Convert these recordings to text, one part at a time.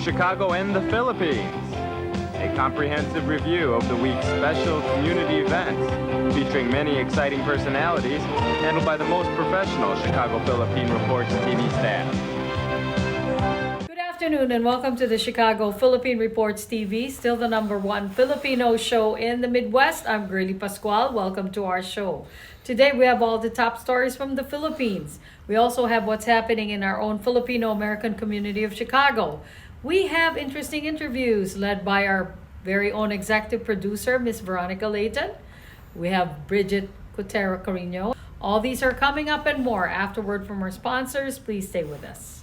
Chicago and the Philippines. A comprehensive review of the week's special community events, featuring many exciting personalities, handled by the most professional Chicago Philippine Reports TV staff. Good afternoon and welcome to the Chicago Philippine Reports TV, still the #1 Filipino show in the Midwest. I'm Girly Pascual. Welcome to our show. Today we have all the top stories from the Philippines. We also have what's happening in our own Filipino American community of Chicago. We have interesting interviews led by our very own executive producer, Miss Veronica Leighton. We have Brigitte, Cueter, Carino. All these are coming up and more afterward from our sponsors. Please stay with us.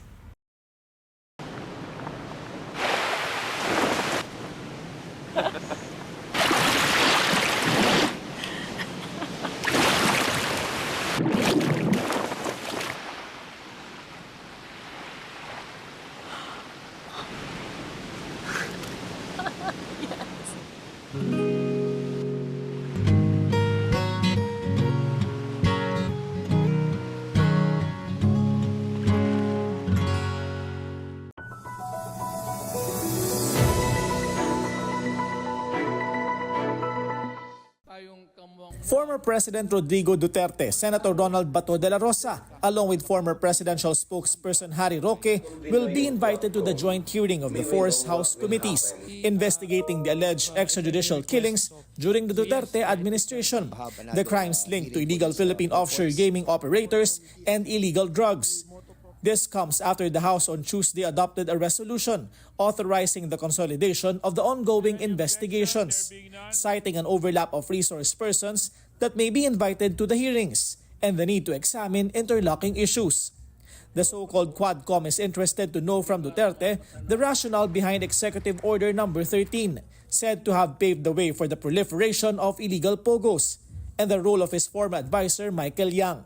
Former President Rodrigo Duterte, Senator Ronald Bato de la Rosa, along with former presidential spokesperson Harry Roque, will be invited to the joint hearing of the four House committees investigating the alleged extrajudicial killings during the Duterte administration, the crimes linked to illegal Philippine offshore gaming operators and illegal drugs. This comes after the House on Tuesday adopted a resolution authorizing the consolidation of the ongoing investigations, citing an overlap of resource persons that may be invited to the hearings and the need to examine interlocking issues. The so-called Quadcom is interested to know from Duterte the rationale behind Executive Order No. 13, said to have paved the way for the proliferation of illegal pogos, and the role of his former advisor Michael Yang.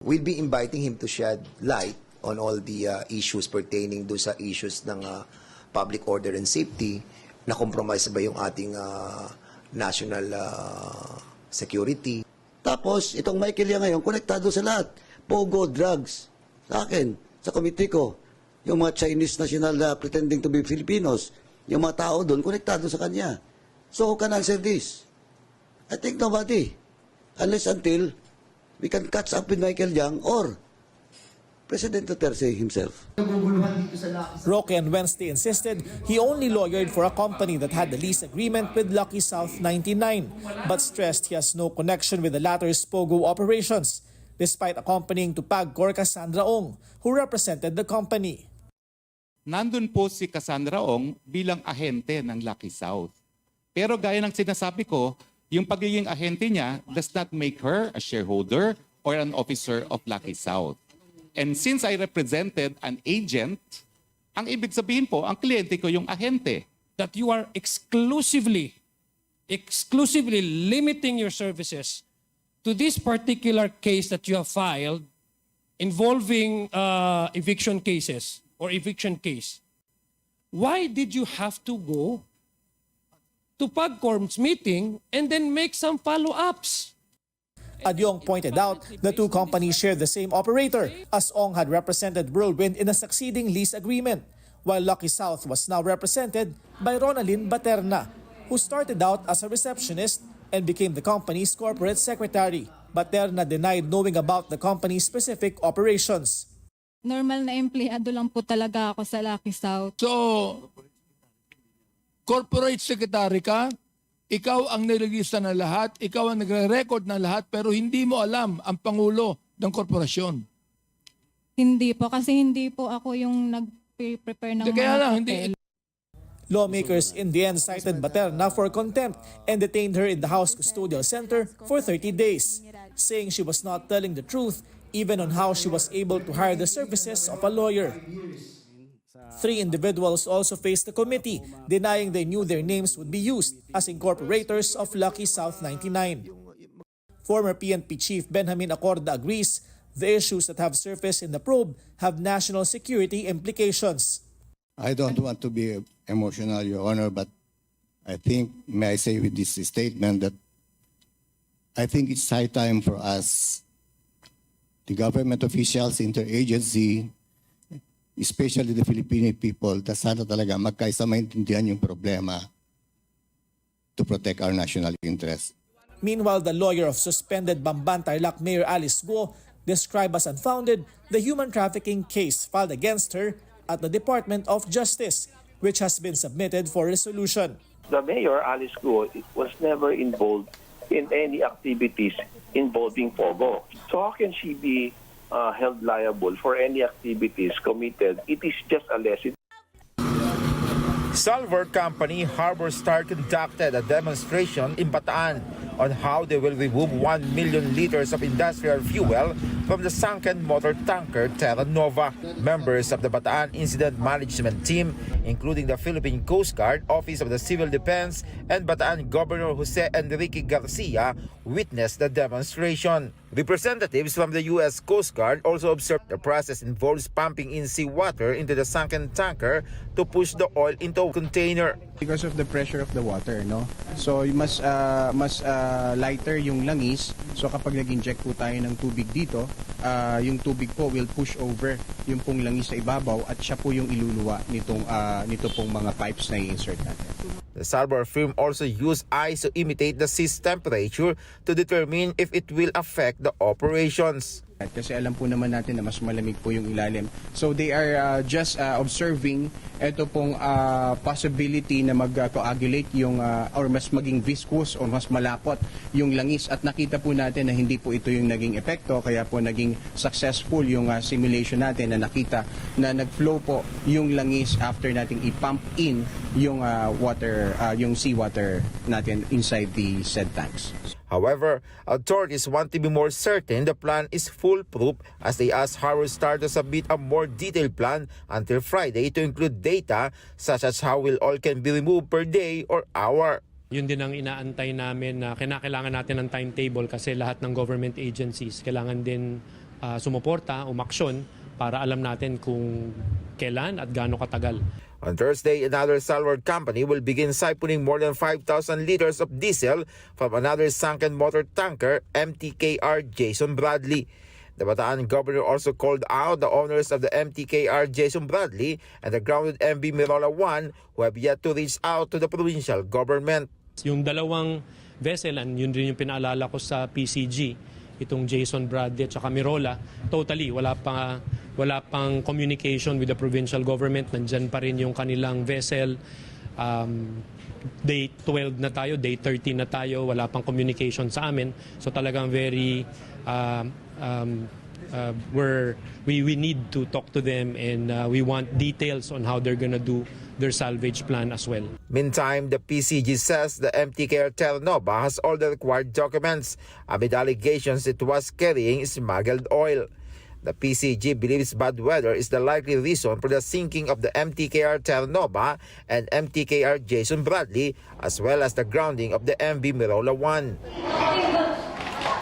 We'll be inviting him to shed light on all the issues pertaining do sa issues ng public order and safety, na compromise ba yung ating national security. Tapos, itong Michael Yang ngayon, konektado sa lahat. Pogo, drugs. Sa akin, sa committee ko, yung mga Chinese national pretending to be Filipinos, yung mga tao doon, konektado sa kanya. So, who can answer this? I think nobody. Unless until we can catch up with Michael Yang or President Duterte himself. Roque on Wednesday insisted he only lawyered for a company that had the lease agreement with Lucky South 99, but stressed he has no connection with the latter's Pogo operations, despite accompanying to PAGCOR Cassandra Ong, who represented the company. Nandun po si Cassandra Ong bilang ahente ng Lucky South. Pero gaya ng sinasabi ko, yung pagiging ahente niya does not make her a shareholder or an officer of Lucky South. And since I represented an agent, ang ibig sabihin po, ang kliyente ko yung ahente. That you are exclusively limiting your services to this particular case that you have filed involving eviction cases or eviction case. Why did you have to go to PAGCOR's meeting and then make some follow-ups? Adyong pointed out the two companies share the same operator, as Ong had represented Whirlwind in a succeeding lease agreement, while Lucky South was now represented by Ronalyn Baterna, who started out as a receptionist and became the company's corporate secretary. Baterna denied knowing about the company's specific operations. Normal na empleyado lang po talaga ako sa Lucky South. So, corporate secretary ka, ikaw ang nililista ng lahat, ikaw ang nagre-record ng lahat, pero hindi mo alam ang pangulo ng korporasyon. Hindi po, kasi hindi po ako yung nag-prepare ng Kaya mga lang, papel. Lawmakers in the end cited Baterna for contempt and detained her in the House Custodial Center for 30 days, saying she was not telling the truth even on how she was able to hire the services of a lawyer. 3 individuals also faced the committee, denying they knew their names would be used as incorporators of Lucky South 99. Former PNP Chief Benjamin Acorda agrees the issues that have surfaced in the probe have national security implications. I don't want to be emotional, Your Honor, but I think, may I say with this statement that I think it's high time for us, the government officials, interagency, especially the Filipino people, na sana talaga magkaisa maintindihan yung problema to protect our national interest. Meanwhile, the lawyer of suspended Bamban Tarlac Mayor Alice Guo described as unfounded the human trafficking case filed against her at the Department of Justice, which has been submitted for resolution. The mayor, Alice Guo, was never involved in any activities involving Pogo. So how can she be held liable for any activities committed? It is just a lesson. Salvor Company Harbor Star conducted a demonstration in Bataan on how they will remove 1 million liters of industrial fuel from the sunken motor tanker Terra Nova. Members of the Bataan Incident Management Team, including the Philippine Coast Guard, Office of the Civil Defense, and Bataan Governor Jose Enrique Garcia, witnessed the demonstration. Representatives from the U.S. Coast Guard also observed the process involves pumping in seawater into the sunken tanker to push the oil into a container. Because of the pressure of the water, no? So mas lighter yung langis. So kapag nag-inject po tayo ng tubig dito, yung tubig po will push over yung pong langis sa ibabaw at siya po yung iluluwa nito pong mga pipes na i-insert natin. The Salvor firm also used ice to imitate the sea's temperature to determine if it will affect the operations. Kasi alam po naman natin na mas malamig po yung ilalim. So they are just observing ito pong possibility na mag-coagulate yung or mas maging viscous or mas malapot yung langis, at nakita po natin na hindi po ito yung naging epekto, kaya po naging successful yung simulation natin na nakita na nag-flow po yung langis after nating i-pump in yung water, yung seawater natin inside the said tanks. However, authorities want to be more certain the plan is foolproof as they ask Harbor Star to submit a more detailed plan until Friday to include data such as how will oil can be removed per day or hour. Yun din ang inaantay namin na kinakailangan natin ng timetable kasi lahat ng government agencies kailangan din sumuporta, umaksyon para alam natin kung kailan at gaano katagal. On Thursday, another Salvor company will begin siphoning more than 5,000 liters of diesel from another sunken motor tanker, MTKR Jason Bradley. The Bataan governor also called out the owners of the MTKR Jason Bradley and the grounded MV Mirola 1 who have yet to reach out to the provincial government. Yung dalawang vessel, and yun rin yung pinaalala ko sa PCG, itong Jason Bradley at saka Mirola, totally wala pang communication with the provincial government. Nandyan pa rin yung kanilang vessel. Day 12 na tayo, day 13 na tayo, wala pang communication sa amin. So talagang very we need to talk to them, and we want details on how they're gonna do their salvage plan as well. Meantime, the PCG says the MTKR Terra Nova has all the required documents amid allegations it was carrying smuggled oil. The PCG believes bad weather is the likely reason for the sinking of the MTKR Terra Nova and MTKR Jason Bradley, as well as the grounding of the MV Mirola 1.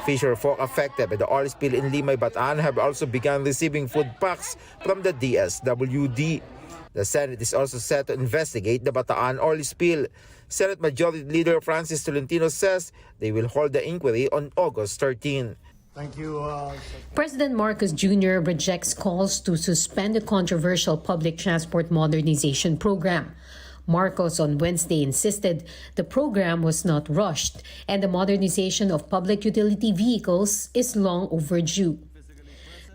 Fisherfolk affected by the oil spill in Limay, Bataan have also begun receiving food packs from the DSWD. The Senate is also set to investigate the Bataan oil spill. Senate Majority Leader Francis Tolentino says they will hold the inquiry on August 13. Thank you. President Marcos Jr. rejects calls to suspend the controversial public transport modernization program. Marcos on Wednesday insisted the program was not rushed and the modernization of public utility vehicles is long overdue.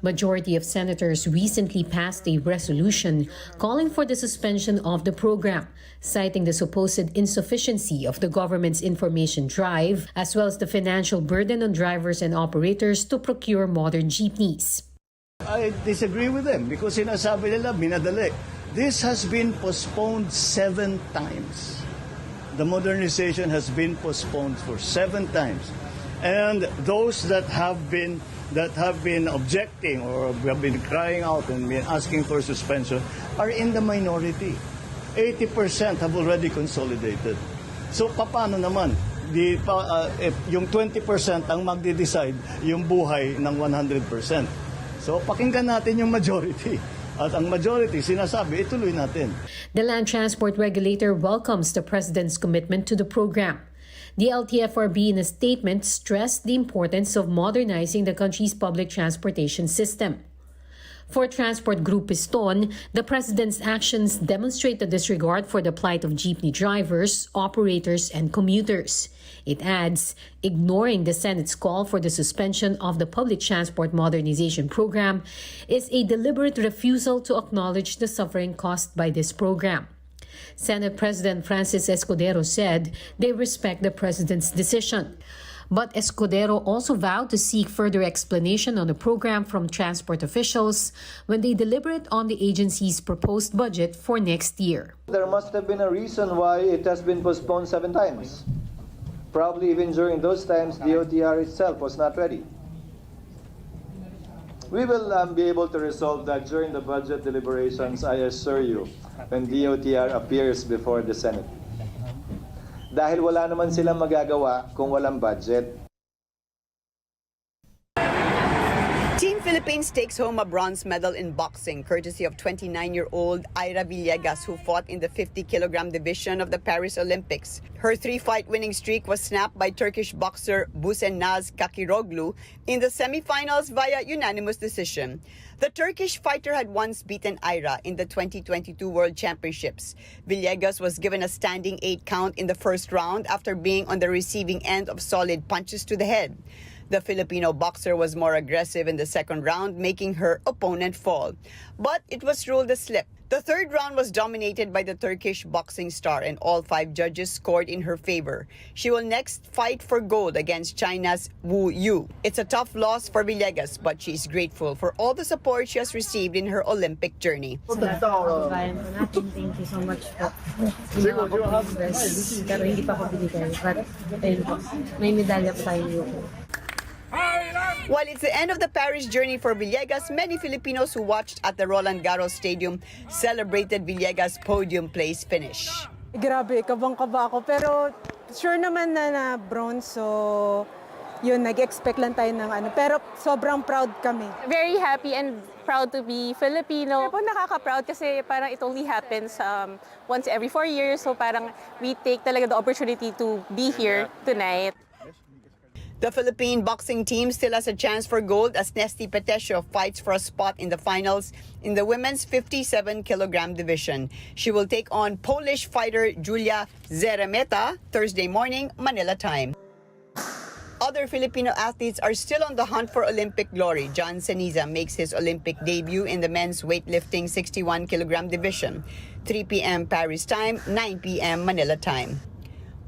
Majority of senators recently passed a resolution calling for the suspension of the program, citing the supposed insufficiency of the government's information drive, as well as the financial burden on drivers and operators to procure modern jeepneys. I disagree with them because sinasabi nila minadali. This has been postponed 7 times. The modernization has been postponed for 7 times. And those that have been objecting or have been crying out and been asking for suspension are in the minority. 80% have already consolidated. So paano naman if yung 20% ang magde-decide yung buhay ng 100%. So pakinggan natin yung majority. At ang majority sinasabi ituloy natin. The land transport regulator welcomes the president's commitment to the program. The LTFRB in a statement stressed the importance of modernizing the country's public transportation system. For Transport Group Piston, the president's actions demonstrate the disregard for the plight of jeepney drivers, operators, and commuters. It adds, ignoring the Senate's call for the suspension of the Public Transport Modernization Program is a deliberate refusal to acknowledge the suffering caused by this program. Senate President Francis Escudero said they respect the president's decision. But Escudero also vowed to seek further explanation on the program from transport officials when they deliberate on the agency's proposed budget for next year. There must have been a reason why it has been postponed 7 times. Probably even during those times, DOTR itself was not ready. We will be able to resolve that during the budget deliberations, I assure you, when DOTR appears before the Senate. Dahil wala naman silang magagawa kung walang budget. Team Philippines takes home a bronze medal in boxing, courtesy of 29-year-old Ira Villegas, who fought in the 50-kilogram division of the Paris Olympics. Her 3-fight winning streak was snapped by Turkish boxer Busenaz Kakiroglu in the semifinals via unanimous decision. The Turkish fighter had once beaten Ira in the 2022 World Championships. Villegas was given a standing 8 count in the first round after being on the receiving end of solid punches to the head. The Filipino boxer was more aggressive in the second round, making her opponent fall. But it was ruled a slip. The third round was dominated by the Turkish boxing star, and all 5 judges scored in her favor. She will next fight for gold against China's Wu Yu. It's a tough loss for Villegas, but she's grateful for all the support she has received in her Olympic journey. Thank you so much po. Ginawa ko po yung best, pero hindi pa ako binigay. But ayun po, may medalya po tayo. While it's the end of the Paris journey for Villegas, many Filipinos who watched at the Roland Garros Stadium celebrated Villegas' podium place finish. Grabe, kabang-kaba ako. Pero sure naman na bronze, so yun, nag-expect lang tayo ng ano. Pero sobrang proud kami. Very happy and proud to be Filipino. Nakaka-proud kasi parang it only happens once every 4 years. So parang we take talaga the opportunity to be here tonight. The Philippine boxing team still has a chance for gold as Nesty Petesio fights for a spot in the finals in the women's 57-kilogram division. She will take on Polish fighter Julia Zeremeta Thursday morning, Manila time. Other Filipino athletes are still on the hunt for Olympic glory. John Ceniza makes his Olympic debut in the men's weightlifting 61-kilogram division. 3 p.m. Paris time, 9 p.m. Manila time.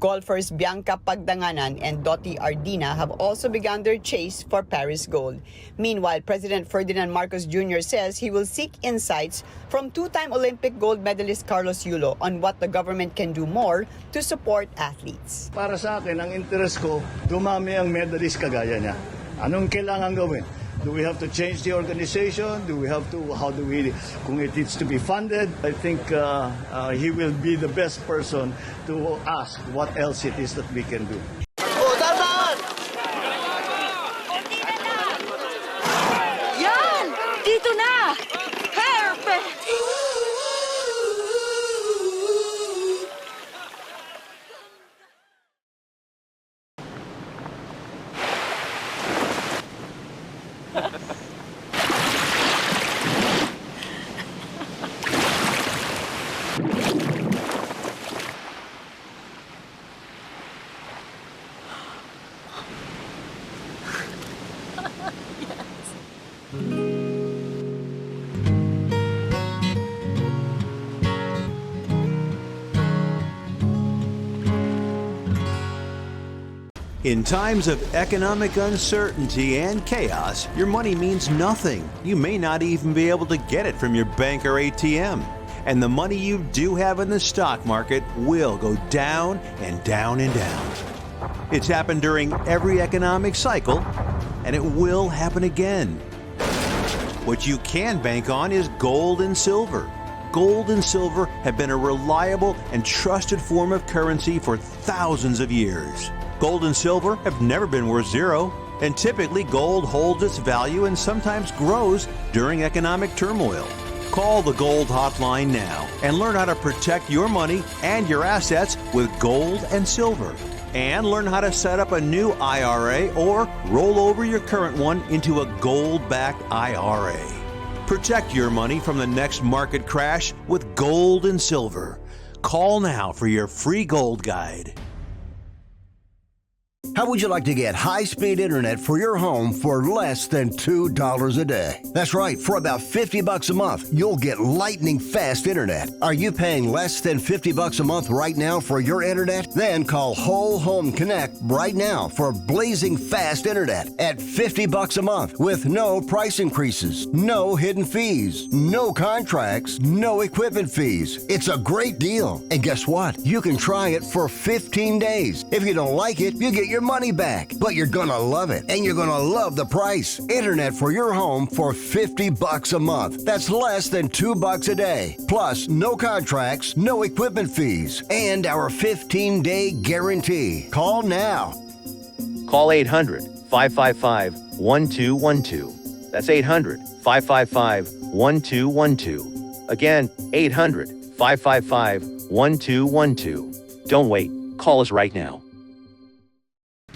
Golfers Bianca Pagdanganan and Dottie Ardina have also begun their chase for Paris gold. Meanwhile, President Ferdinand Marcos Jr. says he will seek insights from 2-time Olympic gold medalist Carlos Yulo on what the government can do more to support athletes. Para sa akin, ang interest ko, dumami ang medalist kagaya niya. Anong kailangan gawin? Do we have to change the organization? How do we, kung it needs to be funded? I think he will be the best person to ask what else it is that we can do. Yan! Dito na! Perfect! In times of economic uncertainty and chaos, your money means nothing. You may not even be able to get it from your bank or ATM. And the money you do have in the stock market will go down and down and down. It's happened during every economic cycle, and it will happen again. What you can bank on is gold and silver. Gold and silver have been a reliable and trusted form of currency for thousands of years. Gold and silver have never been worth zero, and typically gold holds its value and sometimes grows during economic turmoil. Call the Gold Hotline now and learn how to protect your money and your assets with gold and silver. And learn how to set up a new IRA or roll over your current one into a gold-backed IRA. Protect your money from the next market crash with gold and silver. Call now for your free gold guide. How would you like to get high-speed internet for your home for less than $2 a day? That's right, for about $50 a month, you'll get lightning fast internet. Are you paying less than $50 a month right now for your internet? Then call Whole Home Connect right now for blazing fast internet at $50 a month with no price increases, no hidden fees, no contracts, no equipment fees. It's a great deal. And guess what? You can try it for 15 days. If you don't like it, you get your money back, but you're gonna love it, and you're gonna love the price. Internet for your home for $50 a month. That's less than $2 a day. Plus, no contracts, no equipment fees, and our 15-day guarantee. Call now. Call 800-555-1212. That's 800-555-1212. Again, 800-555-1212. Don't wait. Call us right now.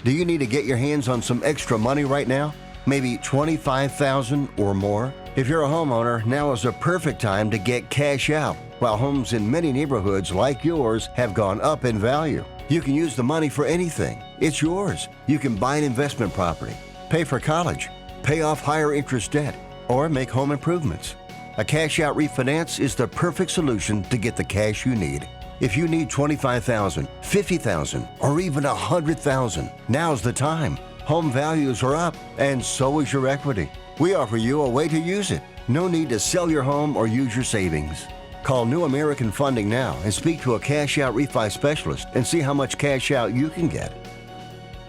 Do you need to get your hands on some extra money right now? Maybe $25,000 or more? If you're a homeowner, now is the perfect time to get cash out. While homes in many neighborhoods like yours have gone up in value, you can use the money for anything. It's yours. You can buy an investment property, pay for college, pay off higher interest debt, or make home improvements. A cash out refinance is the perfect solution to get the cash you need. If you need $25,000, $50,000, or even $100,000, now's the time. Home values are up, and so is your equity. We offer you a way to use it. No need to sell your home or use your savings. Call New American Funding now and speak to a cash out refi specialist and see how much cash out you can get.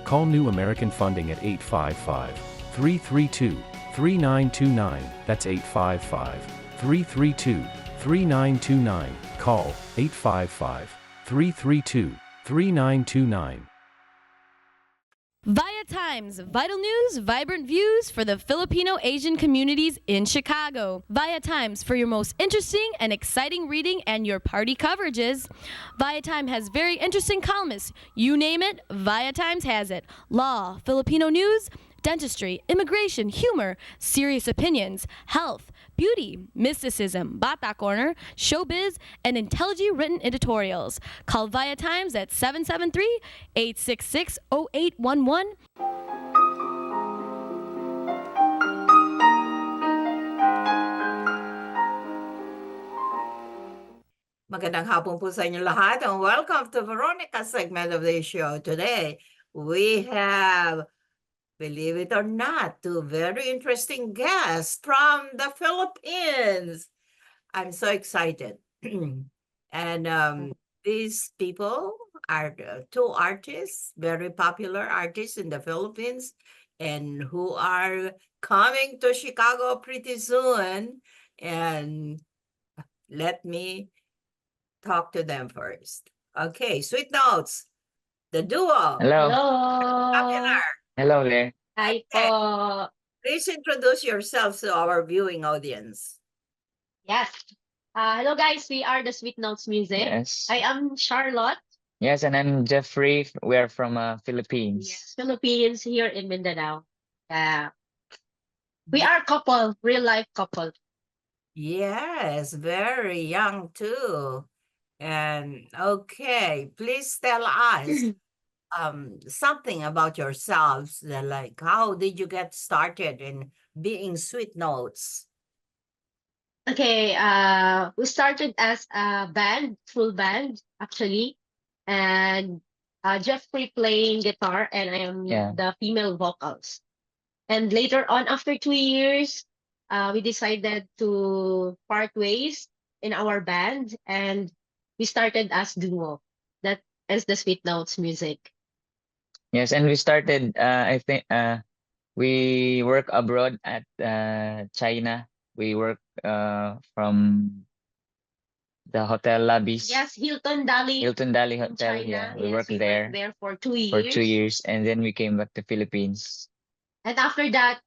Call New American Funding at 855-332-3929. That's 855-332-3929. Call 855-332-3929. ViaTimes, vital news, vibrant views for the Filipino Asian communities in Chicago. ViaTimes for your most interesting and exciting reading and your party coverages. ViaTime has very interesting columnists. You name it, ViaTimes has it. Law, Filipino news, dentistry, immigration, humor, serious opinions, health, beauty, mysticism, Bata Corner, showbiz, and intelligently written editorials. Call ViaTimes at 773-866-0811. Magandang hapon po sa inyo lahat and welcome to Veronica segment of the show. Today, we have, believe it or not, two very interesting guests from the Philippines. I'm so excited. And these people are two artists, very popular artists in the Philippines, and who are coming to Chicago pretty soon. And let me talk to them first. Okay, Sweetnotes, the duo. Hello. Popular. Hello there. Hi po. Please introduce yourselves to our viewing audience. Yes. Hello guys, we are the Sweetnotes Music. Yes. I am Charlotte. Yes, and I'm Jeffrey. We're from Philippines. Yes, Philippines here in Mindanao. We are couple, real life couple. Yes, very young too. And okay, please tell us something about yourselves. Like, how did you get started in being Sweetnotes? Okay, we started as a band, full band actually, and Jeffrey playing guitar and I am the female vocals. And later on, after 2 years, we decided to part ways in our band and we started as duo. That is the Sweetnotes Music. Yes, and we started, I think, we work abroad at China. We work from the hotel lobbies. Yes, Hilton Dali. Hilton Dali Hotel, China. yeah. We Yes, worked we there. worked there for 2 years. For 2 years, and then we came back to Philippines. And after that,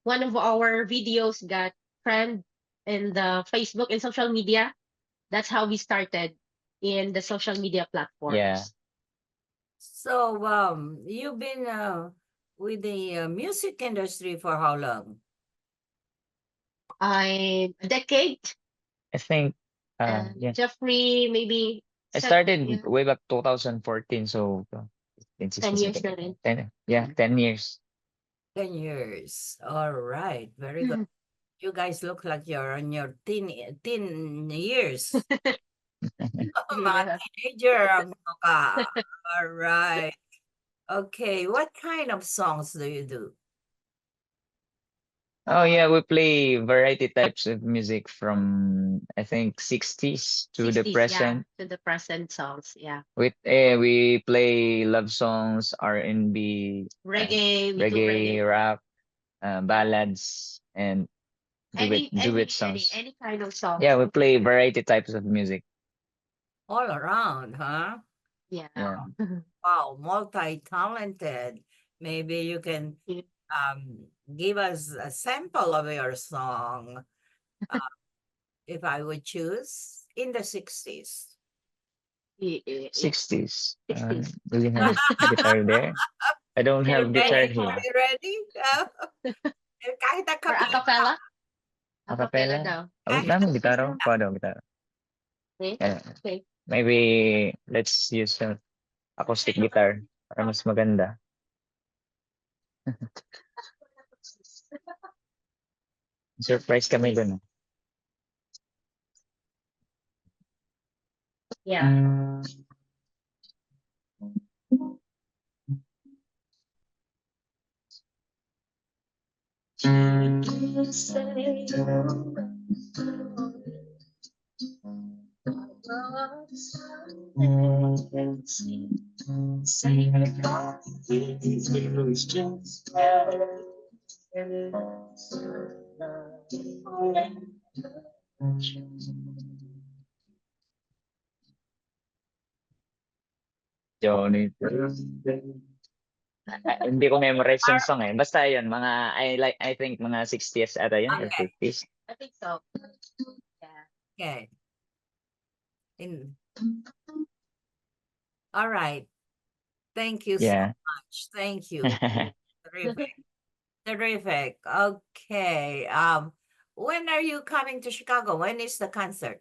one of our videos got trend in the Facebook and social media. That's how we started in the social media platforms. Yeah. So, you've been with the music industry for how long? I'm a decade. I think, And yeah. Jeffrey, maybe I 7 started years, way back 2014, so 10 years na rin. 10 years. 10 years. All right. Very good. You guys look like you're on your teen years. Mga Yeah. teenager ang mukha. All right. Okay. What kind of songs do you do? Oh yeah, we play variety types of music from I think 60s to the 60s, present. to the present songs, We play love songs, R&B, Reggae, we do reggae, reggae. rap, ballads, and duet songs. Any kind of song. Yeah, we play variety types of music. All around, huh? Yeah. Wow, multi-talented. Maybe you can give us a sample of your song, if I would choose, in the 60s. 60s. Do you have guitar there? I don't have guitar here. Are you ready? Kahit a Or acapella? Acapella? daw. Abot namin gitara. Paano gitara? Okay. Yeah. Okay. Maybe let's use acoustic guitar para mas maganda. Surprise kami dun. Yeah. Johnny. Hindi ko memorize yung song eh. Basta yun, I think mga 60s ata yun, or 50s. I think so. Yeah. Okay. All right. Thank you so much. Thank you. Terrific. Terrific. Okay. When are you coming to Chicago? When is the concert?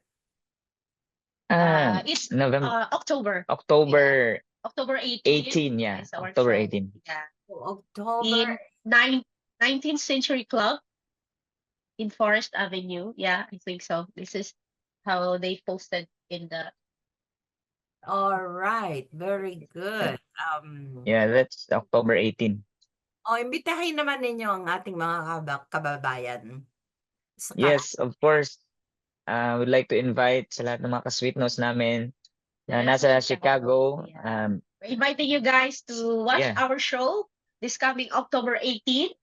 It's November. October. October 18. 18, yeah. Is our October show. 18. Yeah. October. In 19th Century Club in Forest Avenue. Yeah, I think so. This is how they posted in the. All right. Very good. Yeah, that's October 18. Imbitahin naman ninyo ang ating mga kababayan. Yes, of course. We'd like to invite sa lahat ng mga ka-Sweetnotes namin na nasa Chicago. We're inviting you guys to watch our show this coming October 18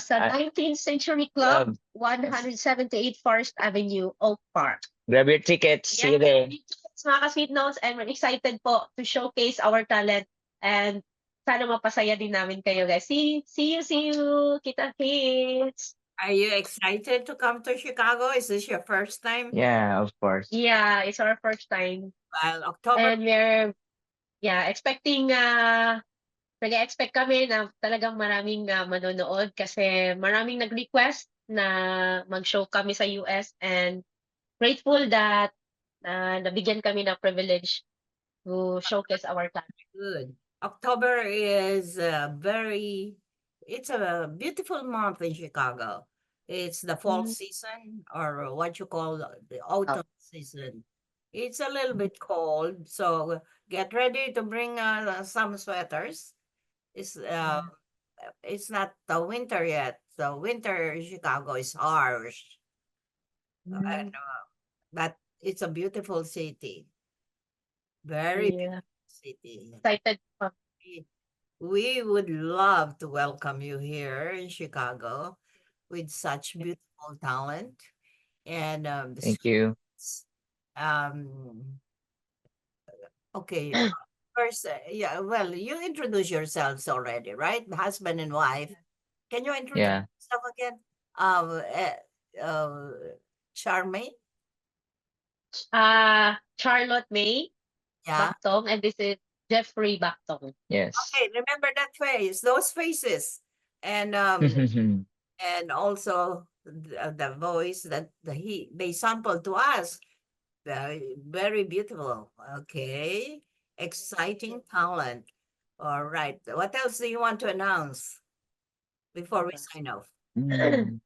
sa 19th Century Club, 178 Forest Avenue, Oak Park. Grab your tickets. See you there. Mga ka-Sweetnotes, and we're excited po to showcase our talent, and sana mapasaya din namin kayo, guys. See you. Kita kits. Are you excited to come to Chicago? Is this your first time? Yeah, of course. Yeah, it's our first time. Well, October. And we're expecting nag-expect kami na talagang maraming manonood kasi maraming nag-request na mag-show kami sa US, and grateful that nabigyan kami ng privilege to showcase our talent. Good. October is it's a beautiful month in Chicago. It's the fall season, or what you call the autumn season. It's a little bit cold, so get ready to bring some sweaters. It's not the winter yet. The winter in Chicago is harsh, and but it's a beautiful city. Very beautiful city. Excited. We would love to welcome you here in Chicago with such beautiful talent. And thank you. Okay. First, well, you introduce yourselves already, right? Husband and wife. Can you introduce yourself again? Charmaine? Charlotte May Bactong, and this is Jeffrey Bactong. Yes. Okay, remember that face, those faces. And and also the voice that they sampled to us. Very, very beautiful. Okay. Exciting talent. All right. What else do you want to announce before we sign off? Mm.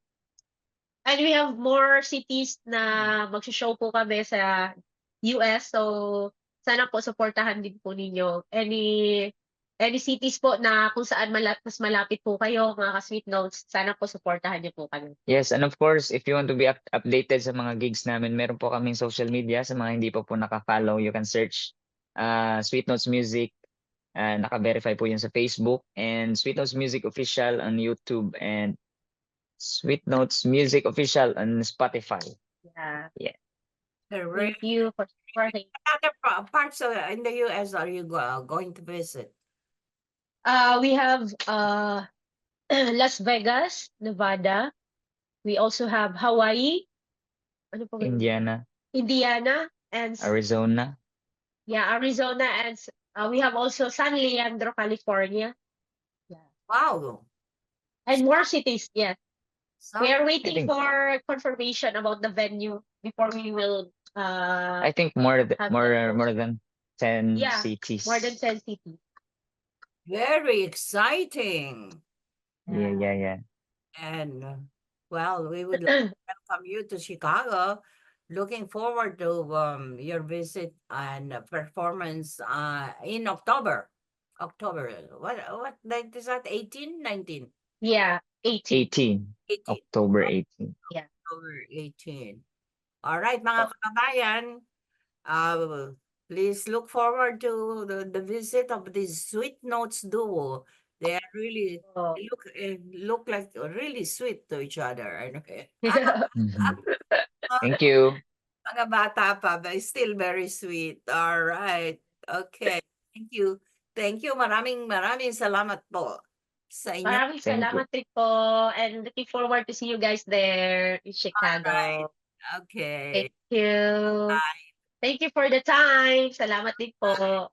And we have more cities na mag-show po kami sa US. So, sana po supportahan din po ninyo. Any cities po na kung saan mas malapit po kayo, mga ka-Sweetnotes, sana po supportahan niyo po kami. Yes, and of course, if you want to be updated sa mga gigs namin, meron po kaming social media. Sa mga hindi pa po naka-follow, you can search Sweetnotes Music. Naka-verify po yun sa Facebook. And Sweetnotes Music Official on YouTube. And Sweetnotes Music Official on Spotify. Yeah. Thank you for supporting. What other parts in the US are you going to visit? We have Las Vegas, Nevada. We also have Hawaii. Ano po? Indiana. And Arizona. Yeah, Arizona, and we have also San Leandro, California. Wow. And more cities, yes. We are I waiting think- for confirmation about the venue before we will I think more than 10 yeah, cities. more than 10 cities. Very exciting. Yeah. And well, we would like to welcome you to Chicago. Looking forward to your visit and performance in October. What date is that? 18, 19? Yeah, 18. 18. October 18. Yeah. October 18. All right, mga kababayan, please look forward to the visit of this Sweetnotes duo. They are really look like really sweet to each other. Okay. Thank you. Mga bata pa, but still very sweet. All right. Okay. Thank you. Thank you. Maraming salamat po sa inyo. Maraming salamat din po, and looking forward to see you guys there in Chicago. Alright. Okay. Thank you. Thank you for the time. Salamat din po.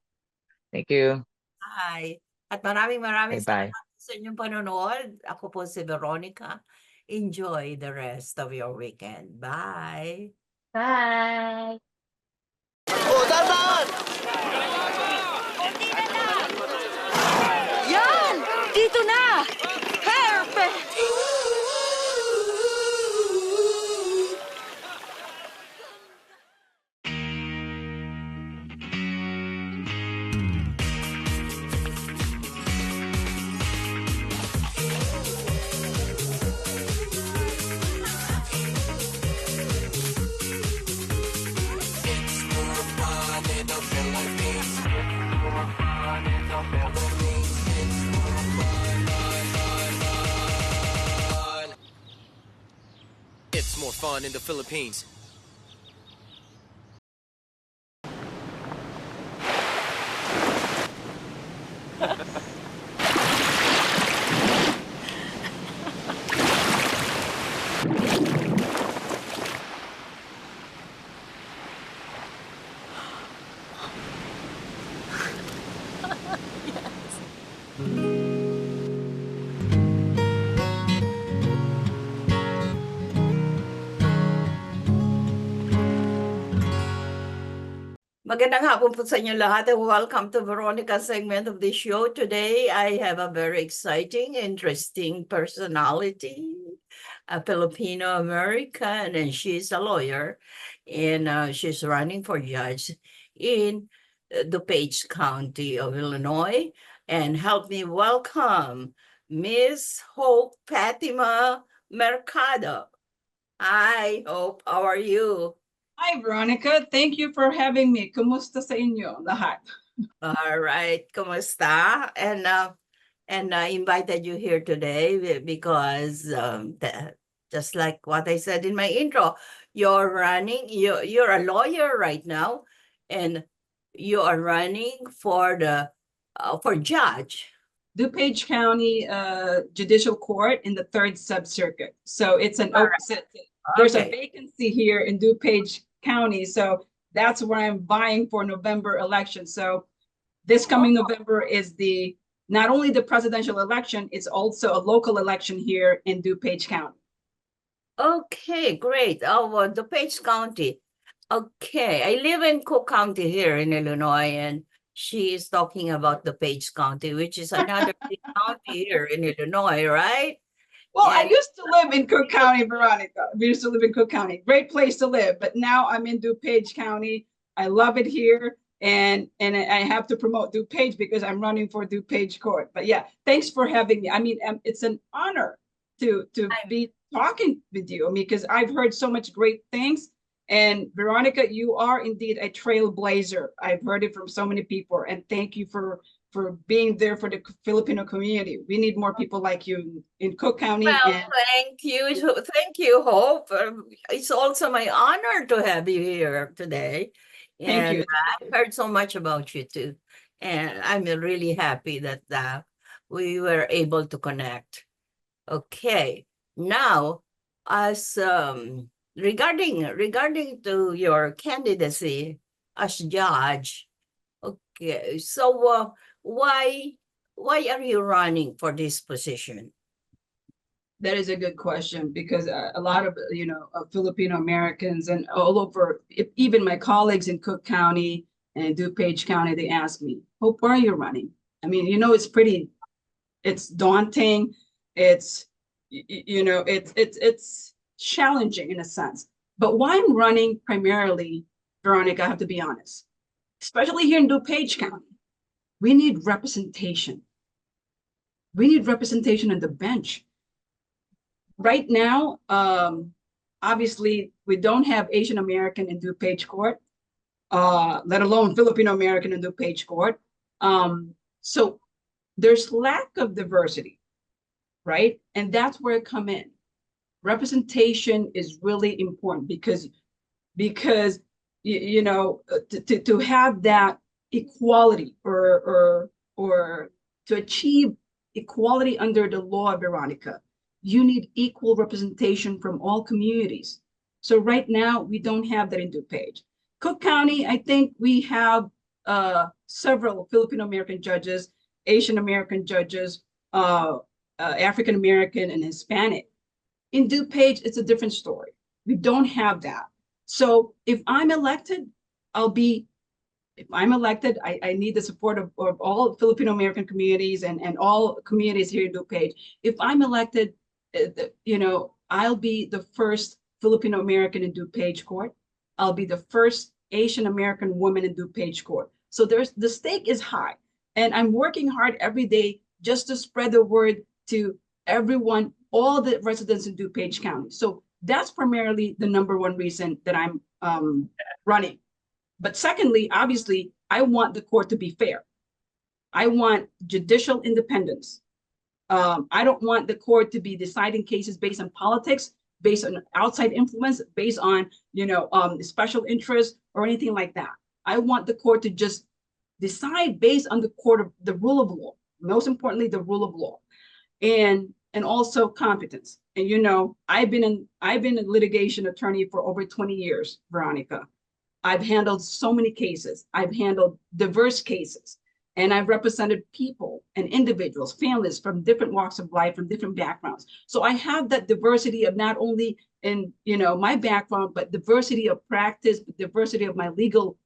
Thank you. Hi. At maraming Bye-bye. salamat sa inyong panonood. Ako po si Veronica. Enjoy the rest of your weekend. Bye. Bye. Yan! Dito na! Perfect! It's more fun in the Philippines. Magandang hapon po sa inyo lahat and welcome to Veronica's segment of the show. Today, I have a very exciting, interesting personality, a Filipino American, and she's a lawyer, and she's running for judge in DuPage County of Illinois. And help me welcome Miss Hope Fatima Mercado. Hi, Hope. How are you? Hi, Veronica. Thank you for having me. Kumusta sa inyo lahat? All right, kumusta? And I invited you here today because just like what I said in my intro, you're a lawyer right now, and you are running for judge. DuPage County Judicial Court in the 3rd Sub-Circuit. So it's an open. There's a vacancy here in DuPage County, so that's where I'm vying for November election. So this coming November is not only the presidential election, it's also a local election here in DuPage County. Okay, great. Oh, DuPage County. Okay, I live in Cook County here in Illinois, and she is talking about DuPage County, which is another big county here in Illinois, right? Well, I used to live in Cook County, Veronica. We used to live in Cook County. Great place to live. But now I'm in DuPage County. I love it here. And I have to promote DuPage because I'm running for DuPage Court. But yeah, thanks for having me. I mean, it's an honor to be talking with you. I mean, because I've heard so much great things. And Veronica, you are indeed a trailblazer. I've heard it from so many people. And thank you for being there for the Filipino community. We need more people like you in Cook County. Well, and thank you, Hope. It's also my honor to have you here today. Thank you. I've heard so much about you too. And I'm really happy that we were able to connect. Okay, now as regarding to your candidacy as judge, okay, so why are you running for this position? That is a good question, because a lot of Filipino Americans and all over, even my colleagues in Cook County and DuPage County, they ask me, Hope, why are you running? I mean, it's daunting. It's it's challenging in a sense. But why I'm running primarily, Veronica, I have to be honest, especially here in DuPage County, we need representation. We need representation on the bench. Right now, obviously, we don't have Asian American in DuPage Court, let alone Filipino American in DuPage Court. So there's lack of diversity, right? And that's where it come in. Representation is really important because to have that equality or to achieve equality under the law, Veronica, you need equal representation from all communities. So right now, we don't have that in DuPage. Cook County, I think we have several Filipino American judges, Asian American judges, African American and Hispanic. In DuPage, it's a different story. We don't have that. So if I'm elected, I need the support of all Filipino American communities and all communities here in DuPage. If I'm elected, I'll be the first Filipino American in DuPage Court. I'll be the first Asian American woman in DuPage Court. So the stake is high, and I'm working hard every day just to spread the word to everyone, all the residents in DuPage County. So that's primarily the number one reason that I'm running. But secondly, obviously, I want the court to be fair. I want judicial independence. I don't want the court to be deciding cases based on politics, based on outside influence, based on special interest or anything like that. I want the court to just decide based on the rule of law. Most importantly, the rule of law, and also competence. And I've been a litigation attorney for over 20 years, Veronica. I've handled so many cases. I've handled diverse cases. And I've represented people and individuals, families from different walks of life, from different backgrounds. So I have that diversity of not only in my background, but diversity of practice, diversity of my legal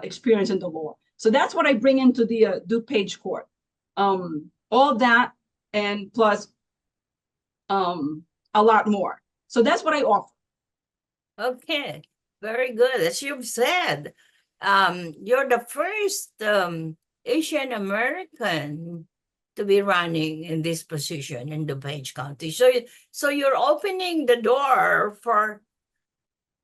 experience in the law. So that's what I bring into the DuPage Court. All that and plus a lot more. So that's what I offer. Okay, very good. As you've said, you're the first Asian American to be running in this position in DuPage County. So you're opening the door for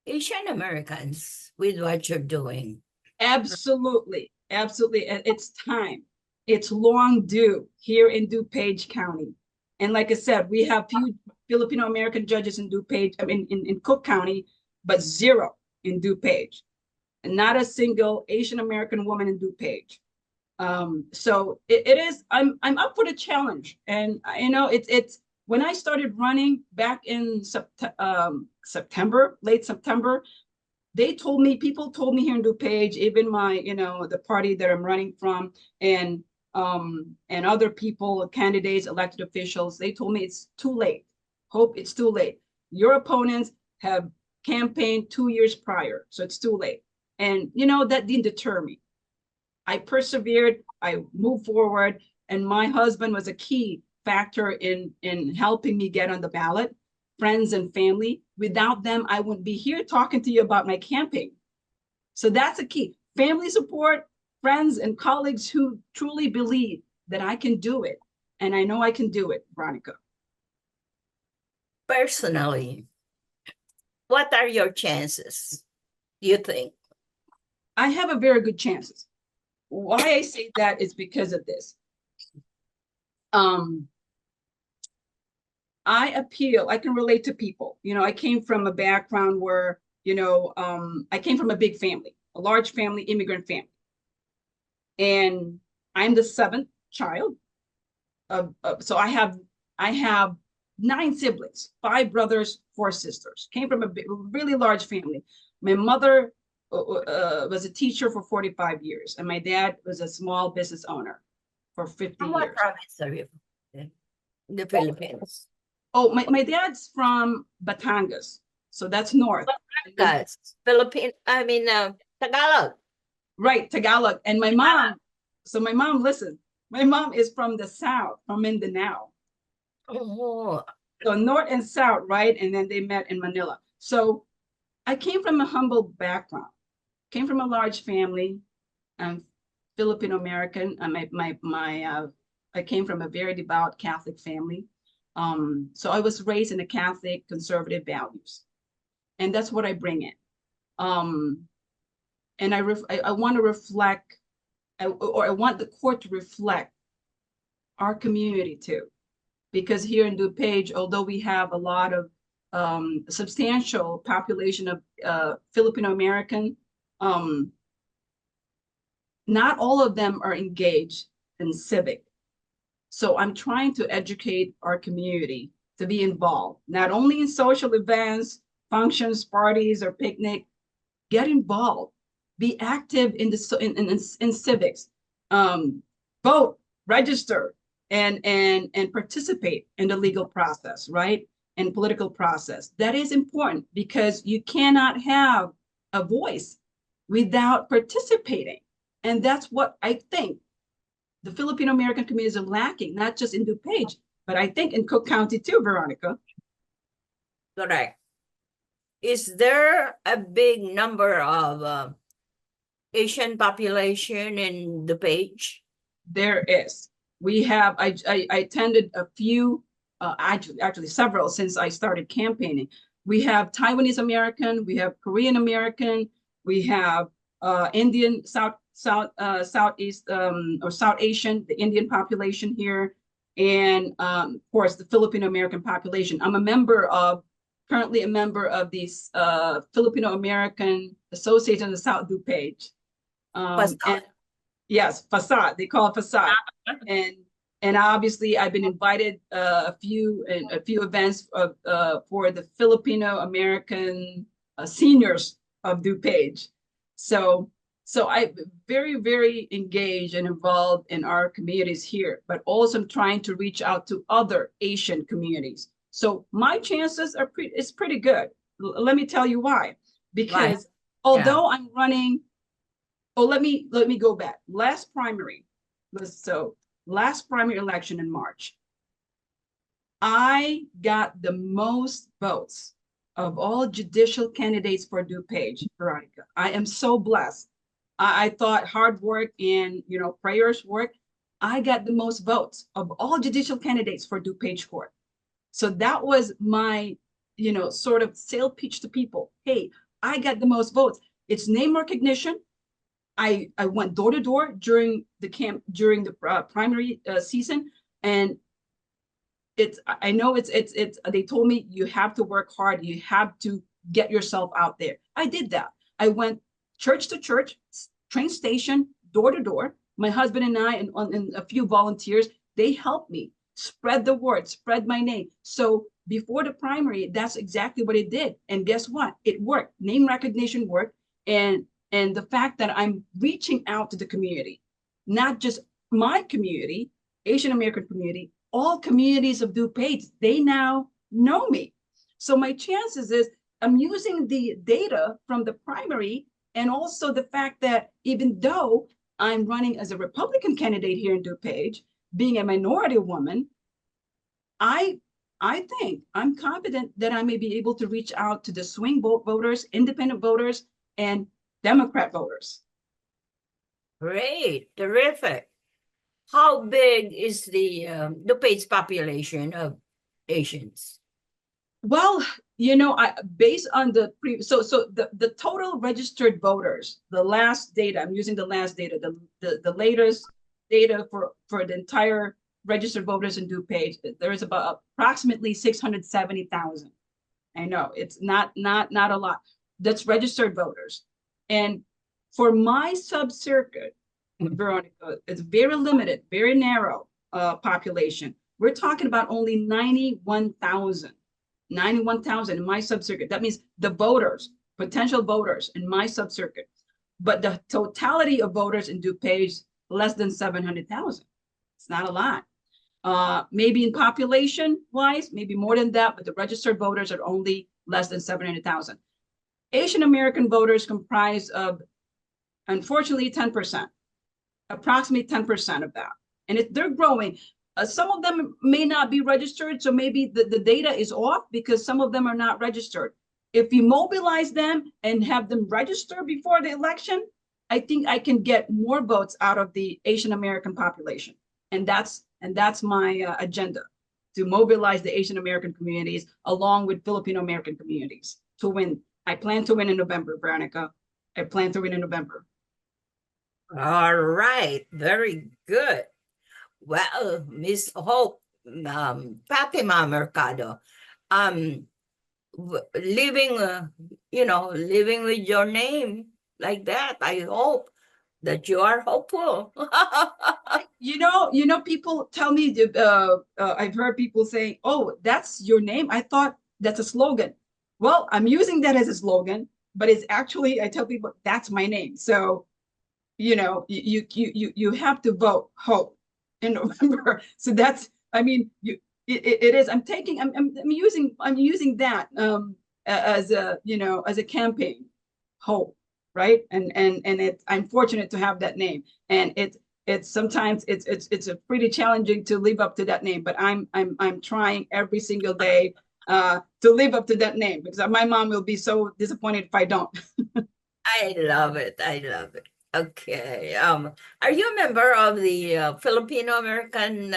Asian Americans with what you're doing. Absolutely. Absolutely. And it's time. It's long due here in DuPage County. And like I said, we have few Filipino American judges in DuPage, in Cook County, but zero in DuPage. And not a single Asian American woman in DuPage. So it is, I'm up for the challenge. And it's when I started running back in September, late September, people told me here in DuPage, even my, the party that I'm running from, and other people, candidates, elected officials, they told me it's too late. Hope it's too late. Your opponents have campaigned 2 years prior, so it's too late. And that didn't deter me. I persevered, I moved forward, and my husband was a key factor in helping me get on the ballot, friends and family. Without them, I wouldn't be here talking to you about my campaign. So that's a key. Family support, friends and colleagues who truly believe that I can do it. And I know I can do it, Veronica. Personally, what are your chances, you think? I have a very good chances. Why I say that is because of this. I can relate to people. I came from a background where, I came from a big family, a large family, immigrant family. And I'm the 7th child. So I have 9 siblings, 5 brothers, 4 sisters. Came from a really large family. My mother was a teacher for 45 years, and my dad was a small business owner for 50 years. What province are you in the Philippines? Oh, my dad's from Batangas, so that's north. Batangas, Tagalog. Right, Tagalog. And my mom, listen, my mom is from the south, from Mindanao. Oh. So north and south, right? And then they met in Manila. So I came from a humble background, came from a large family. I'm Filipino American. I came from a very devout Catholic family. So I was raised in a Catholic conservative values, and that's what I bring in. And I want to reflect, or I want the court to reflect our community too, because here in DuPage, although we have a lot of substantial population of Filipino American, not all of them are engaged in civic. So I'm trying to educate our community to be involved, not only in social events, functions, parties, or picnic. Get involved, be active in civics, vote, register, and participate in the legal process, right? And political process. That is important because you cannot have a voice without participating. And that's what I think the Filipino American communities are lacking, not just in DuPage, but I think in Cook County too, Veronica. Correct. Is there a big number of Asian population in DuPage? There is. We have, I attended a few, actually several since I started campaigning. We have Taiwanese American, we have Korean American, we have Indian, Southeast or South Asian, the Indian population here, and of course the Filipino American population. I'm currently a member of the Filipino American Association of the South DuPage. Yes, FASAD. They call it FASAD. And obviously I've been invited a few events for the Filipino American seniors of DuPage. So I'm very, very engaged and involved in our communities here, but also I'm trying to reach out to other Asian communities. So my chances are pretty good. Let me tell you why. Because although I'm running, let me go back. Last primary election in March, I got the most votes of all judicial candidates for DuPage, Veronica. I am so blessed. I thought hard work and prayers work. I got the most votes of all judicial candidates for DuPage Court. So that was my, sort of sale pitch to people. Hey, I got the most votes. It's name recognition. I went door to door during the primary season, and I know it's they told me you have to work hard, you have to get yourself out there. I did that. I went church to church, train station, door to door. My husband and I and a few volunteers, they helped me spread the word, spread my name. So before the primary, that's exactly what it did. And guess what? It worked. Name recognition worked. And the fact that I'm reaching out to the community, not just my community, Asian American community, all communities of DuPage, they now know me. So my chances is I'm using the data from the primary, and also the fact that even though I'm running as a Republican candidate here in DuPage, being a minority woman, I think I'm confident that I may be able to reach out to the swing voters, independent voters, and Democrat voters. Great, terrific. How big is the DuPage population of Asians? Well, you know, based on the the total registered voters, the last data, I'm using the last data, the latest data for the entire registered voters in DuPage, there is about approximately 670,000. I know it's not a lot. That's registered voters. And for my sub-circuit, Veronica, it's very limited, very narrow population. We're talking about only 91,000 in my sub-circuit. That means the voters, potential voters in my sub-circuit. But the totality of voters in DuPage, less than 700,000. It's not a lot. Maybe in population wise, maybe more than that, but the registered voters are only less than 700,000. Asian American voters comprise of, unfortunately, 10%, approximately 10% of that. And they're growing. Some of them may not be registered, so maybe the data is off because some of them are not registered. If you mobilize them and have them register before the election, I think I can get more votes out of the Asian American population. And that's my agenda, to mobilize the Asian American communities along with Filipino American communities to win. I plan to win in November, Veronica. I plan to win in November. All right, very good. Well, Miss Hope, Fatima Mercado, living, living with your name like that, I hope that you are hopeful. You know, people tell me, I've heard people say, oh, that's your name. I thought that's a slogan. Well, I'm using that as a slogan, but it's actually, I tell people that's my name. So, you know, you have to vote hope in November. So that's, I mean, it is, I'm using that as a, as a campaign, hope. Right. And I'm fortunate to have that name. And it's sometimes it's a pretty challenging to live up to that name, but I'm trying every single day to live up to that name, because my mom will be so disappointed if I don't. I love it. I love it. Okay. Are you a member of the Filipino American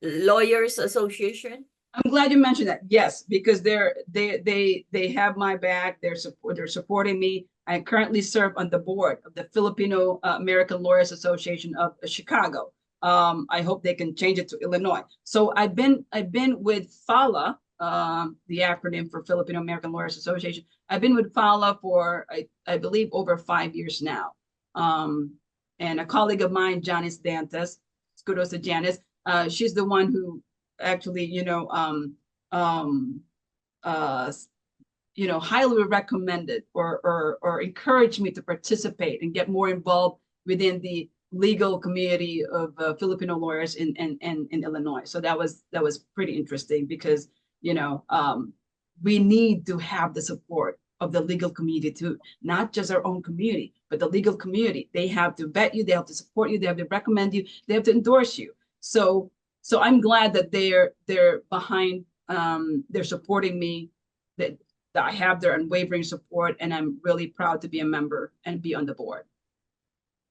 Lawyers Association? I'm glad you mentioned that. Yes, because they have my back. They're supporting me. I currently serve on the board of the Filipino American Lawyers Association of Chicago. I hope they can change it to Illinois. So I've been with FALA, the acronym for Filipino American Lawyers Association. I've been with FALA for I believe over 5 years now. And a colleague of mine, Janice Dantes, kudos to Janice. She's the one who actually, highly recommended or encouraged me to participate and get more involved within the legal community of Filipino lawyers in Illinois. So that was pretty interesting because, we need to have the support of the legal community too, not just our own community, but the legal community. They have to vet you, they have to support you, they have to recommend you, they have to endorse you. So I'm glad that they're behind, they're supporting me, that I have their unwavering support, and I'm really proud to be a member and be on the board.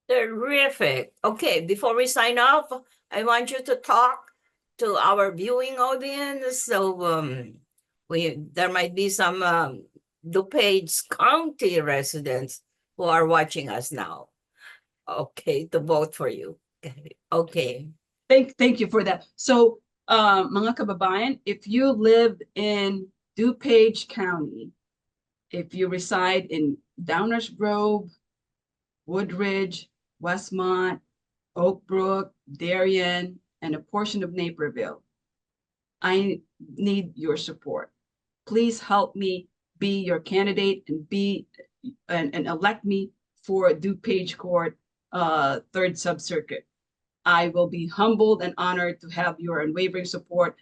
Terrific. Okay, before we sign off, I want you to talk to our viewing audience. So there might be some DuPage County residents who are watching us now. Okay, to vote for you. Okay. Thank you for that. So mga kababayan, if you live in DuPage County, if you reside in Downers Grove, Woodridge, Westmont, Oak Brook, Darien, and a portion of Naperville, I need your support. Please help me be your candidate and elect me for DuPage Court, 3rd Sub-Circuit. I will be humbled and honored to have your unwavering support.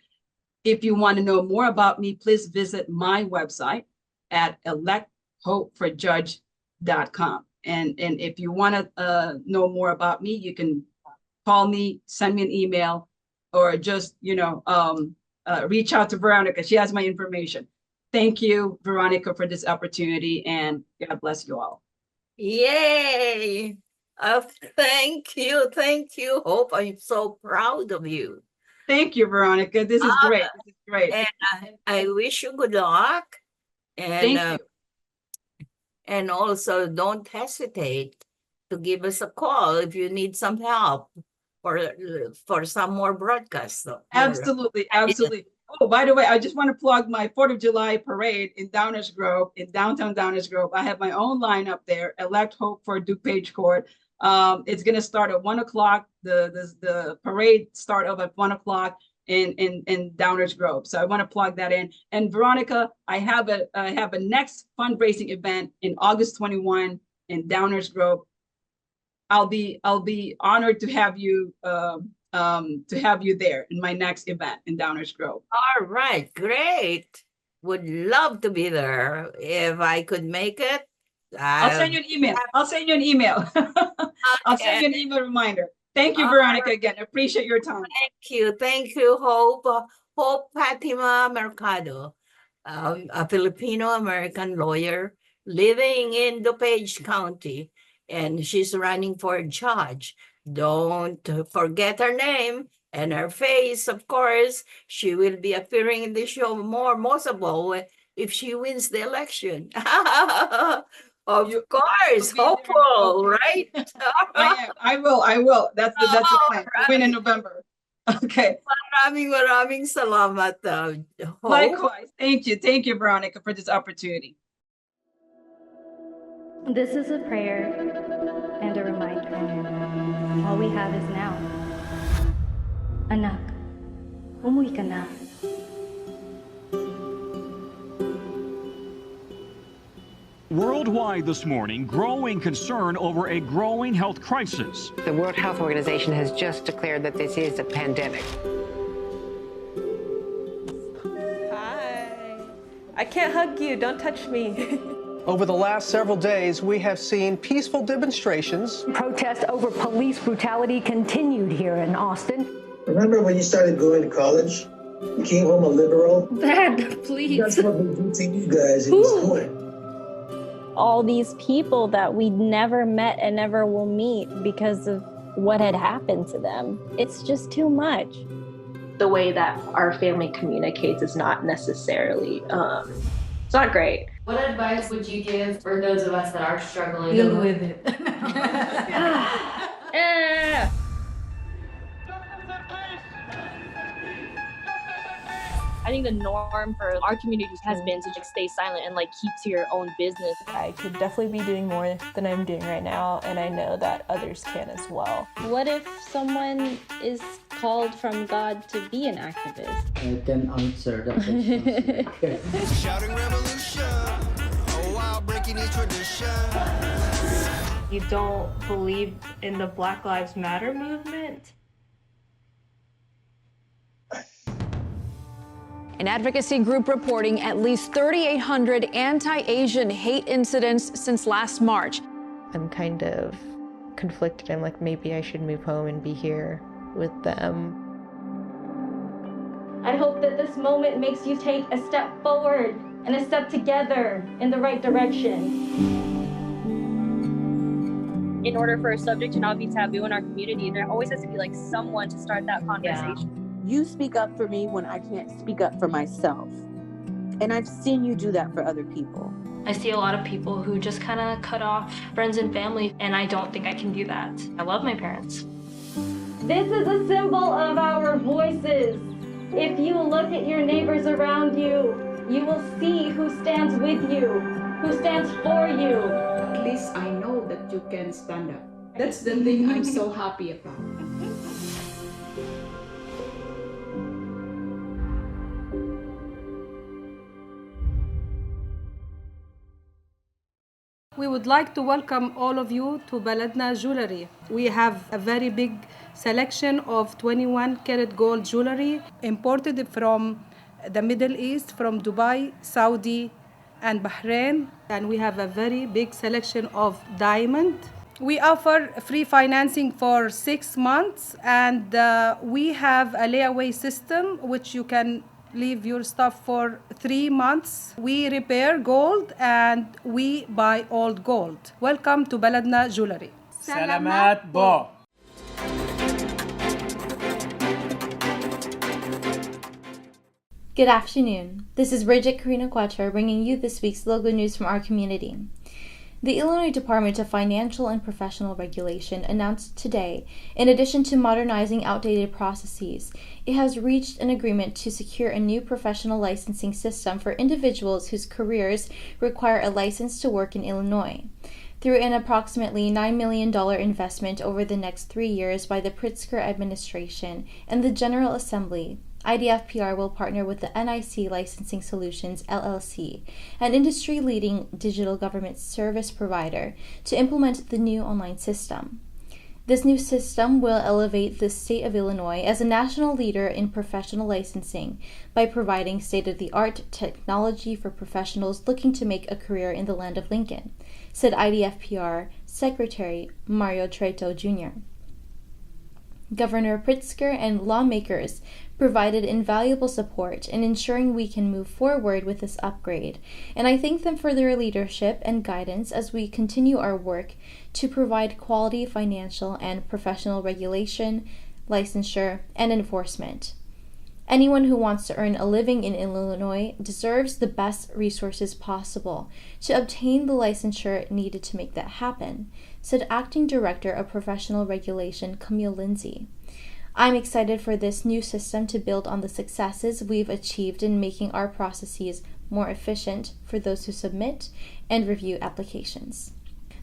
If you want to know more about me, please visit my website at electhopeforjudge.com. And if you want to know more about me, you can call me, send me an email, or just, reach out to Veronica. She has my information. Thank you, Veronica, for this opportunity, and God bless you all. Yay! Thank you. Thank you, Hope. I'm so proud of you. Thank you, Veronica. This is great. This is great. And I wish you good luck. And, Thank you. And also, don't hesitate to give us a call if you need some help for some more broadcasts. Absolutely, absolutely. Oh, by the way, I just want to plug my 4th of July parade in Downers Grove, in downtown Downers Grove. I have my own lineup there, Elect Hope for DuPage Court. It's going to start at 1 o'clock. The parade start up at 1 o'clock in Downers Grove. So I want to plug that in. And Veronica, I have a next fundraising event in August 21 in Downers Grove. I'll be honored to have you there in my next event in Downers Grove. All right, great. Would love to be there if I could make it. I'll send you an email. I'll send you an email. I'll send you an email reminder. Thank you, Veronica, again. I appreciate your time. Thank you, Hope. Hope Fatima Mercado, a Filipino American lawyer living in DuPage County, and she's running for a judge. Don't forget her name and her face, of course. She will be appearing in the show most of all if she wins the election. Of course, hopeful, right? I will. That's the plan. Right. Win in November. Okay. Maraming salamat. Hope. Likewise. Thank you, Veronica, for this opportunity. This is a prayer and a reminder. All we have is now. Anak, umuwi ka na. Worldwide this morning, growing concern over a growing health crisis. The World Health Organization has just declared that this is a pandemic. Hi. I can't hug you. Don't touch me. Over the last several days, we have seen peaceful demonstrations. Protests over police brutality continued here in Austin. Remember when you started going to college? You came home a liberal? Dad, please. That's what we do to you guys in school. All these people that we never met and never will meet because of what had happened to them. It's just too much. The way that our family communicates is not necessarily, it's not great. What advice would you give for those of us that are struggling? Deal with it. I think the norm for our communities has been to just stay silent and keep to your own business. I could definitely be doing more than I'm doing right now, and I know that others can as well. What if someone is called from God to be an activist? I can answer that question. Shouting revolution, oh wow, breaking each tradition. You don't believe in the Black Lives Matter movement? An advocacy group reporting at least 3,800 anti-Asian hate incidents since last March. I'm kind of conflicted. I'm like, maybe I should move home and be here with them. I hope that this moment makes you take a step forward and a step together in the right direction. In order for a subject to not be taboo in our community, there always has to be someone to start that conversation. Yeah. You speak up for me when I can't speak up for myself. And I've seen you do that for other people. I see a lot of people who just kind of cut off friends and family, and I don't think I can do that. I love my parents. This is a symbol of our voices. If you look at your neighbors around you, you will see who stands with you, who stands for you. At least I know that you can stand up. That's the thing I'm so happy about. We would like to welcome all of you to Baladna Jewelry. We have a very big selection of 21 karat gold jewelry imported from the Middle East, from Dubai, Saudi, and Bahrain. And we have a very big selection of diamond. We offer free financing for 6 months, and we have a layaway system which you can leave your stuff for 3 months. We repair gold and we buy old gold. Welcome to Baladna Jewelry. Salamat po. Good afternoon. This is Brigitte, Carino, Cueter, bringing you this week's local news from our community. The Illinois Department of Financial and Professional Regulation announced today, in addition to modernizing outdated processes, it has reached an agreement to secure a new professional licensing system for individuals whose careers require a license to work in Illinois. Through an approximately $9 million investment over the next 3 years by the Pritzker administration and the General Assembly, IDFPR will partner with the NIC Licensing Solutions, LLC, an industry-leading digital government service provider, to implement the new online system. This new system will elevate the state of Illinois as a national leader in professional licensing by providing state-of-the-art technology for professionals looking to make a career in the land of Lincoln, said IDFPR Secretary Mario Treto Jr. Governor Pritzker and lawmakers provided invaluable support in ensuring we can move forward with this upgrade, and I thank them for their leadership and guidance as we continue our work to provide quality financial and professional regulation, licensure, and enforcement. Anyone who wants to earn a living in Illinois deserves the best resources possible to obtain the licensure needed to make that happen, said Acting Director of Professional Regulation Camille Lindsay. I'm excited for this new system to build on the successes we've achieved in making our processes more efficient for those who submit and review applications.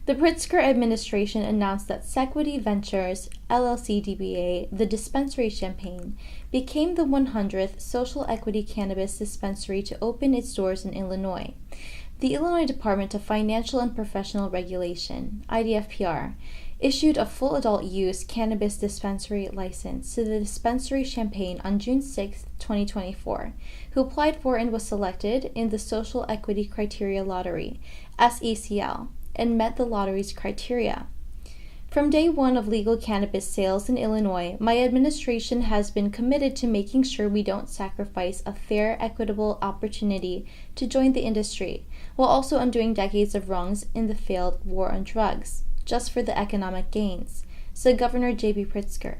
The Pritzker administration announced that Sequity Ventures, LLC DBA, the dispensary Champaign, became the 100th social equity cannabis dispensary to open its doors in Illinois. The Illinois Department of Financial and Professional Regulation, IDFPR, issued a full adult use cannabis dispensary license to the dispensary Champaign on June 6, 2024, who applied for and was selected in the Social Equity Criteria Lottery, SECL, and met the lottery's criteria. From day one of legal cannabis sales in Illinois, my administration has been committed to making sure we don't sacrifice a fair, equitable opportunity to join the industry, while also undoing decades of wrongs in the failed war on drugs, just for the economic gains, said Governor J.B. Pritzker.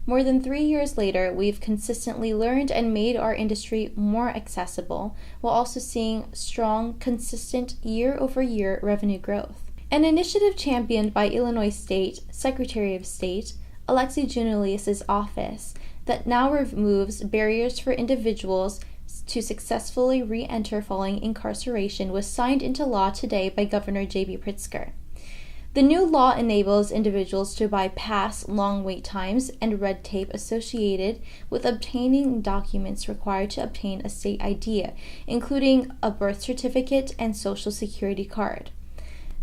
More than 3 years later, we've consistently learned and made our industry more accessible, while also seeing strong, consistent year-over-year revenue growth. An initiative championed by Illinois State Secretary of State Alexi Giannoulias' office that now removes barriers for individuals to successfully re-enter following incarceration was signed into law today by Governor J.B. Pritzker. The new law enables individuals to bypass long wait times and red tape associated with obtaining documents required to obtain a state ID, including a birth certificate and social security card.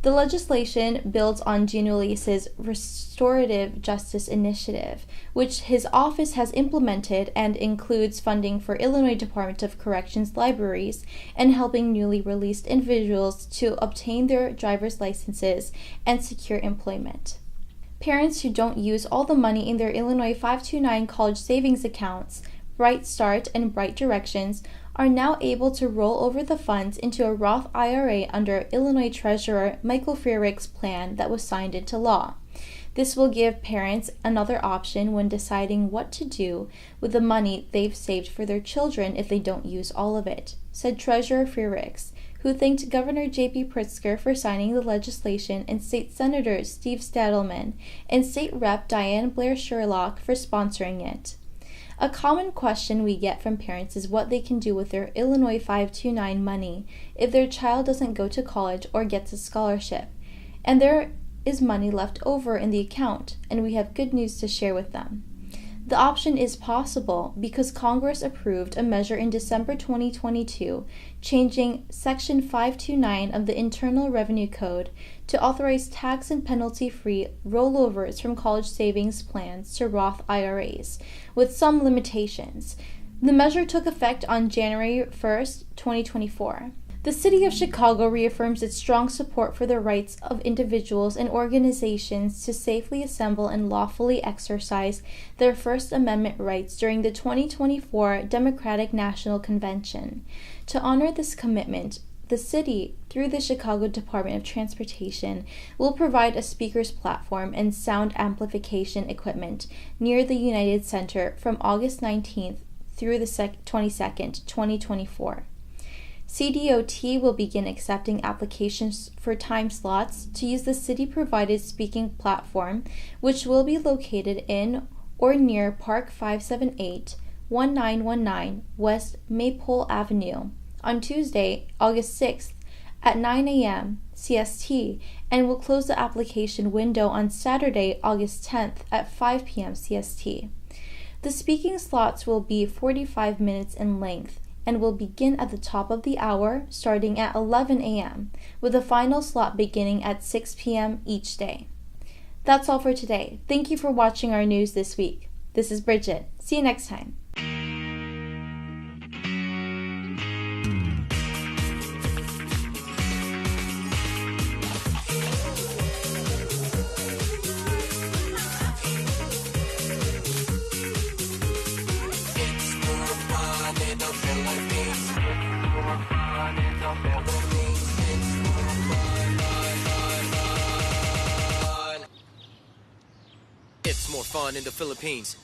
The legislation builds on Giannoulias' Restorative Justice Initiative, which his office has implemented and includes funding for Illinois Department of Corrections libraries and helping newly released individuals to obtain their driver's licenses and secure employment. Parents who don't use all the money in their Illinois 529 college savings accounts, Bright Start and Bright Directions, are now able to roll over the funds into a Roth IRA under Illinois Treasurer Michael Freerich's plan that was signed into law. This will give parents another option when deciding what to do with the money they've saved for their children if they don't use all of it, said Treasurer Freerichs, who thanked Governor J.B. Pritzker for signing the legislation and State Senator Steve Stadelman and State Rep. Diane Blair Sherlock for sponsoring it. A common question we get from parents is what they can do with their Illinois 529 money if their child doesn't go to college or gets a scholarship, and there is money left over in the account, and we have good news to share with them. The option is possible because Congress approved a measure in December 2022 changing Section 529 of the Internal Revenue Code to authorize tax and penalty-free rollovers from college savings plans to Roth IRAs, with some limitations. The measure took effect on January 1st, 2024. The City of Chicago reaffirms its strong support for the rights of individuals and organizations to safely assemble and lawfully exercise their First Amendment rights during the 2024 Democratic National Convention. To honor this commitment, the city, through the Chicago Department of Transportation, will provide a speakers platform and sound amplification equipment near the United Center from August 19th through the 22nd, 2024. CDOT will begin accepting applications for time slots to use the city-provided speaking platform, which will be located in or near Park 578, 1919 West Maypole Avenue on Tuesday, August 6th at 9 a.m. CST, and will close the application window on Saturday, August 10th at 5 p.m. CST. The speaking slots will be 45 minutes in length and will begin at the top of the hour, starting at 11 a.m., with a final slot beginning at 6 p.m. each day. That's all for today. Thank you for watching our news this week. This is Brigitte. See you next time. It's more fun in the Philippines.